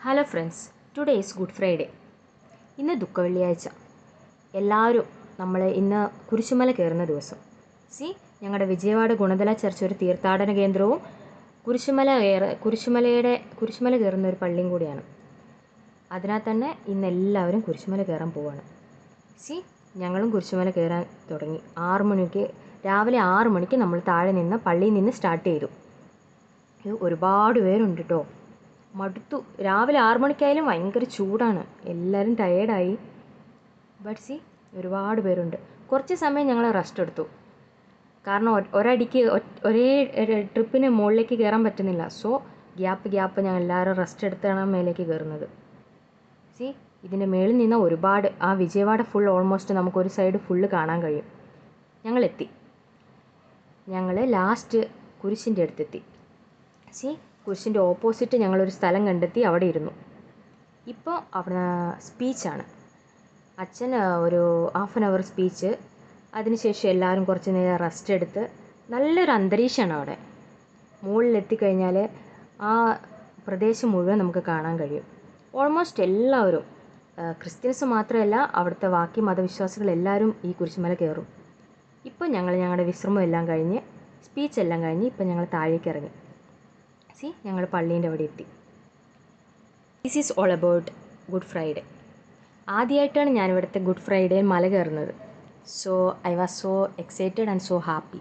Hello friends, today is good Friday. ഇന്ന് ദുഃഖവെള്ളിയാഴ്ച. എല്ലാവരും നമ്മൾ ഇന്ന് കുരിശുമല കയറുന്ന ദിവസം. ഞങ്ങളുടെ വിജയവാഡ ഗുണദല ചർച്ച് ഒരു തീർത്ഥാടന കേന്ദ്രവും കുരിശുമല കയറുന്ന ഒരു പള്ളിയും കൂടിയാണ്. അതിനാൽ തന്നെ ഇന്ന് എല്ലാവരും കുരിശുമല കയറാൻ പോവുകയാണ്. ഞങ്ങളും കുരിശുമല കയറാൻ തുടങ്ങി. രാവിലെ 6 മണിക്ക് നമ്മൾ താഴെ നിന്ന് പള്ളിയിൽ നിന്ന് സ്റ്റാർട്ട് ചെയ്തു. ഒരുപാട് പേരുണ്ട് കേട്ടോ. മടുത്തു. രാവിലെ 6 മണിക്കായാലും ഭയങ്കര ചൂടാണ്, എല്ലാവരും ടയേർഡായി. ബട്ട് ഒരുപാട് പേരുണ്ട്. കുറച്ച് സമയം ഞങ്ങൾ റെസ്റ്റ് എടുത്തു, കാരണം ഒരേ ട്രിപ്പിന് മുകളിലേക്ക് കയറാൻ പറ്റുന്നില്ല. സോ ഗ്യാപ്പ് ഞങ്ങൾ എല്ലാവരും റെസ്റ്റ് എടുത്താണ് മേലേക്ക് കയറുന്നത്. ഇതിൻ്റെ മേളിൽ നിന്ന് ഒരുപാട് ആ വിജയവാഡ ഫുൾ ഓൾമോസ്റ്റ് നമുക്കൊരു സൈഡ് ഫുള്ള് കാണാൻ കഴിയും. ഞങ്ങൾ ലാസ്റ്റ് കുരിശിൻ്റെ അടുത്തെത്തി. കുരിശിൻ്റെ ഓപ്പോസിറ്റ് ഞങ്ങളൊരു സ്ഥലം കണ്ടെത്തി, അവിടെ ഇരുന്നു. ഇപ്പോൾ അവിടെ സ്പീച്ചാണ്. അച്ഛൻ ഒരു 1/2 hour സ്പീച്ച്. അതിനുശേഷം എല്ലാവരും കുറച്ച് നേരം റെസ്റ്റ് എടുത്ത്. നല്ലൊരു അന്തരീക്ഷമാണ് അവിടെ. മുകളിലെത്തിക്കഴിഞ്ഞാൽ ആ പ്രദേശം മുഴുവൻ നമുക്ക് കാണാൻ കഴിയും. ഓൾമോസ്റ്റ് എല്ലാവരും, ക്രിസ്ത്യൻസ് മാത്രമല്ല, അവിടുത്തെ ബാക്കി മതവിശ്വാസികളെല്ലാവരും ഈ കുരിശുമല കയറും. ഇപ്പോൾ ഞങ്ങളുടെ വിശ്രമം എല്ലാം കഴിഞ്ഞ്, സ്പീച്ച് എല്ലാം കഴിഞ്ഞ് ഇപ്പം ഞങ്ങൾ താഴേക്ക് ഇറങ്ങി. ഞങ്ങൾ പള്ളീൻ്റെ അവിടെ എത്തി. This is all about good Friday. ആദ്യമായിട്ടാണ് ഞാൻ ഇവിടുത്തെ ഗുഡ് ഫ്രൈഡേ മല കയറുന്നത്. So I was so excited and so happy.